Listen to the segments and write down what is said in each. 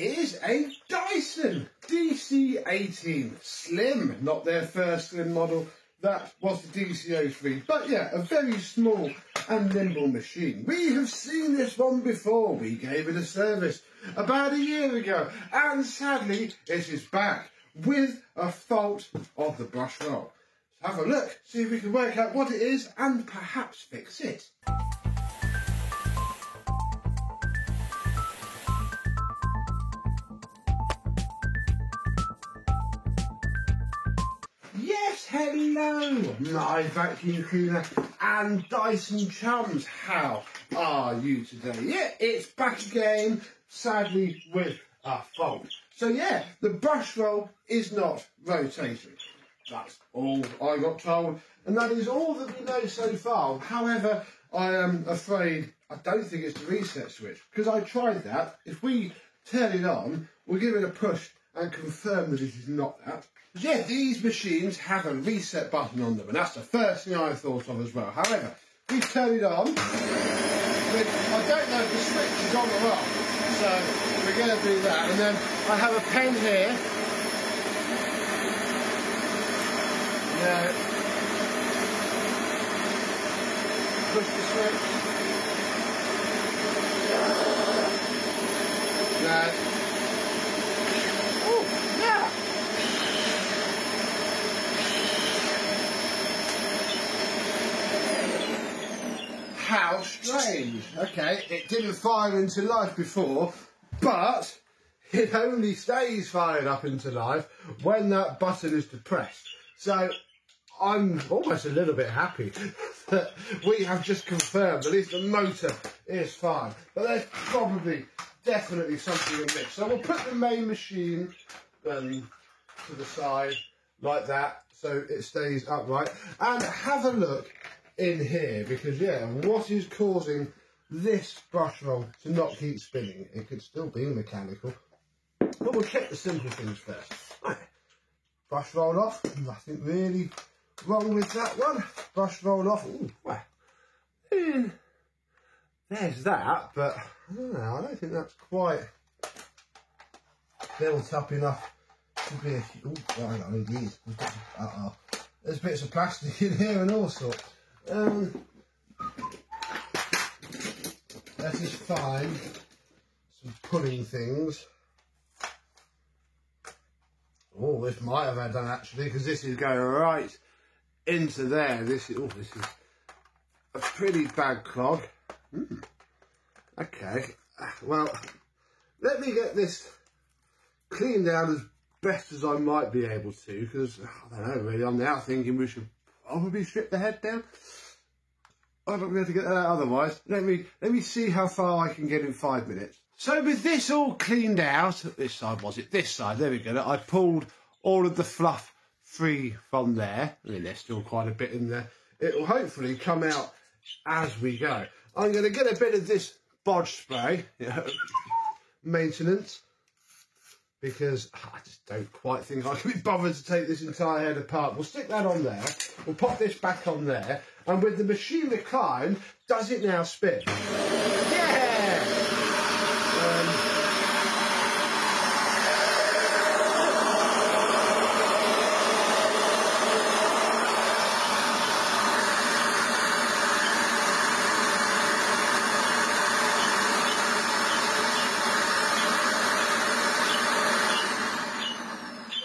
is a Dyson DC-18 Slim, not their first Slim model. That was the DC-03, but yeah, a very small and nimble machine. We have seen this one before. We gave it a service about a year ago, and sadly, it is back with a fault of the brush roll. So have a look, see if we can work out what it is, and perhaps fix it. Yes, hello, my vacuum cleaner and Dyson chums. How are you today? Yeah, it's back again, sadly with a fault. So yeah, the brush roll is not rotating. That's all I got told, and that is all that we know so far. However, I am afraid I don't think it's the reset switch, because I tried that. If we turn it on, we'll give it a push and confirm that it is not that. Yeah, these machines have a reset button on them, and that's the first thing I thought of as well. However, we turn it on. I don't know if the switch is on or off, so we're going to do that. And then I have a pen here. Now, push the switch. Now, oh, yeah. How strange. Okay, it didn't fire into life before, but it only stays fired up into life when that button is depressed. So I'm almost a little bit happy that we have just confirmed at least the motor is fine. But there's probably, definitely something amiss. So we'll put the main machine to the side like that so it stays upright, and have a look in here, because yeah, what is causing this brush roll to not keep spinning? It could still be mechanical, but we'll check the simple things first. Right. Brush roll off, nothing really wrong with that one. Brush roll off. Ooh, well, there's that, but I don't know, I don't think that's quite built up enough to be a... Oh, I know, it is. There's bits of plastic in here and all sorts. That is fine. Some pulling things. Oh, this might have had done actually, because this is going right into there. This is a pretty bad clog. Okay, well, let me get this cleaned out as best as I might be able to, because I don't know really, I'm now thinking we should probably strip the head down. I'm not going to get that out otherwise. Let me see how far I can get in 5 minutes. So with this all cleaned out, this side was it? This side, there we go. I pulled all of the fluff free from there. I mean, there's still quite a bit in there. It will hopefully come out as we go. I'm going to get a bit of this bodge spray, maintenance, because I just don't quite think I can be bothered to take this entire head apart. We'll stick that on there. We'll pop this back on there. And with the machine reclined, does it now spin? Yeah!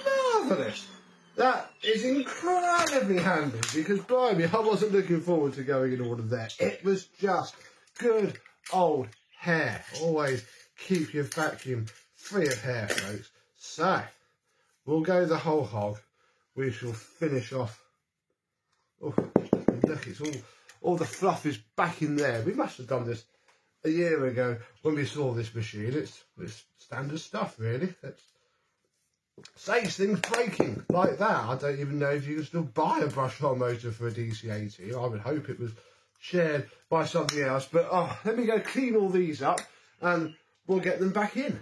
Marvellous. That is incredibly handy, because blimey, I wasn't looking forward to going in all of that. It was just good old hair. Always keep your vacuum free of hair, folks. So, we'll go the whole hog. We shall finish off. Oh, look, it's all the fluff is back in there. We must have done this a year ago when we saw this machine. It's standard stuff, really. Saves things breaking like that. I don't even know if you can still buy a brush roll motor for a DC-18. I would hope it was shared by somebody else. But let me go clean all these up and we'll get them back in.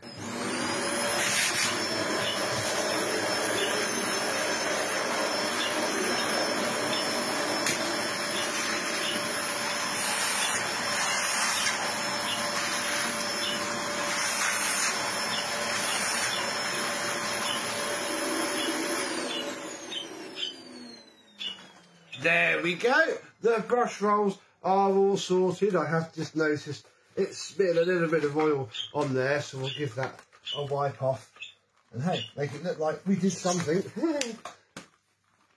there we go. The brush rolls are all sorted. I have just noticed it's spilled a little bit of oil on there, so we'll give that a wipe off. And hey, make it look like we did something.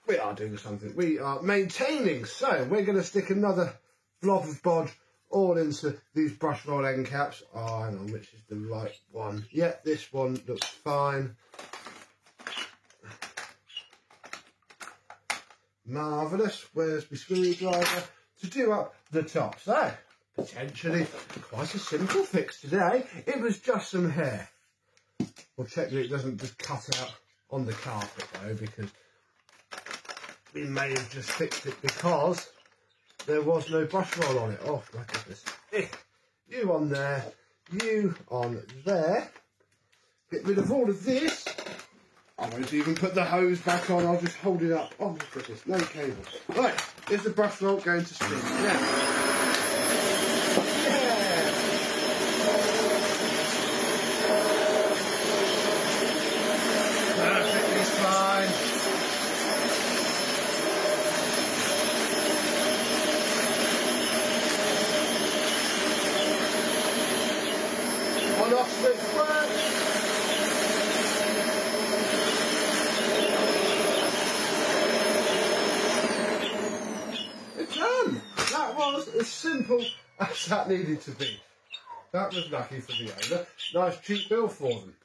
We are doing something. We are maintaining. So we're going to stick another blob of bodge all into these brush roll end caps. Oh, hang on, which is the right one? Yeah, this one looks fine. Marvellous. Where's my screwdriver to do up the top? So, potentially quite a simple fix today. It was just some hair. We'll check that it doesn't just cut out on the carpet though, because we may have just fixed it because there was no brush roll on it. Oh my goodness. You on there, you on there. Get rid of all of this. I won't even put the hose back on, I'll just hold it up. Oh my goodness, no cable. Right, is the brush roll going to spin now? It's done. That was as simple as that needed to be. That was lucky for the owner. Nice cheap bill for them.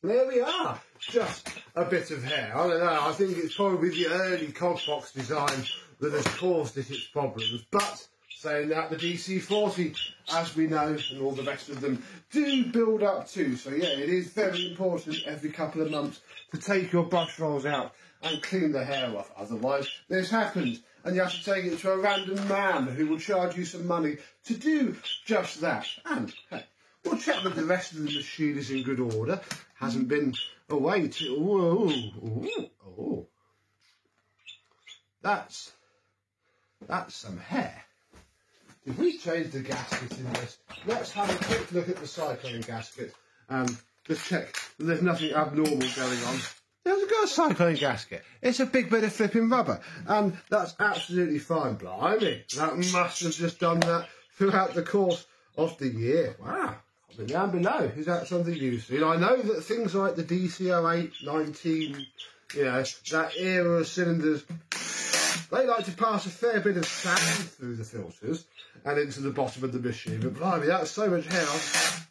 There we are. Just a bit of hair. I don't know. I think it's probably the early Cogbox design that has caused it its problems. But saying that, the DC40, as we know, and all the rest of them, do build up too. So yeah, it is very important every couple of months to take your brush rolls out and clean the hair off. Otherwise, this happens, and you have to take it to a random man who will charge you some money to do just that. And hey, we'll check that the rest of the machine is in good order. Hasn't been away too. Oh. That's some hair. If we change the gasket in this, let's have a quick look at the cyclone gasket. Just check that there's nothing abnormal going on. There's got a cyclone gasket. It's a big bit of flipping rubber, and that's absolutely fine. Blimey, that must have just done that throughout the course of the year. Wow. Comment down below, is that something you've seen? I know that things like the DC08, 19, you know, that era of cylinders, they like to pass a fair bit of sand through the filters and into the bottom of the machine. But blimey, that's so much hair,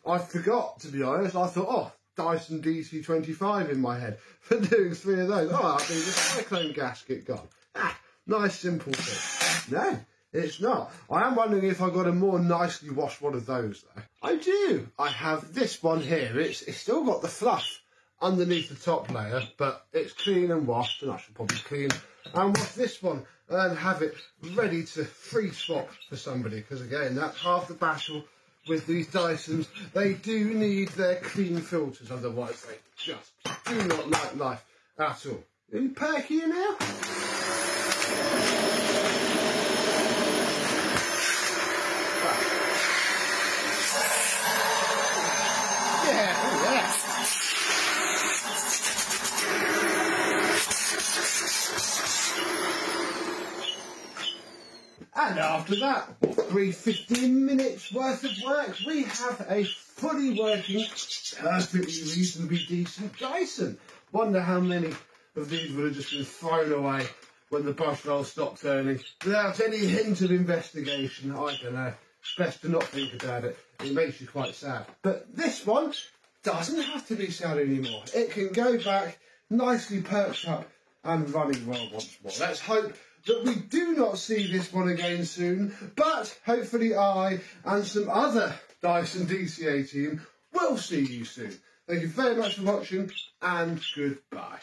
I forgot, to be honest. I thought, oh, Dyson DC25 in my head for doing 3 of those. Oh, I'll do the cyclone gasket gone. Ah, nice simple thing. No, it's not. I am wondering if I got a more nicely washed one of those though. I do. I have this one here. It's still got the fluff underneath the top layer, but it's clean and washed, and I should probably clean and wash this one and have it ready to free swap for somebody, because again, that's half the battle with these Dysons. They do need their clean filters, otherwise they just do not like life at all. Are you perky now? Yeah. And after that, 15 minutes worth of work, we have a fully working, perfectly reasonably decent Dyson. Wonder how many of these would have just been thrown away when the brush roll stopped turning without any hint of investigation. I don't know. It's best to not think about it. It makes you quite sad. But this one doesn't have to be sad anymore. It can go back nicely perched up and running well once more. Let's hope that we do not see this one again soon, but hopefully I and some other Dyson DC18 will see you soon. Thank you very much for watching, and goodbye.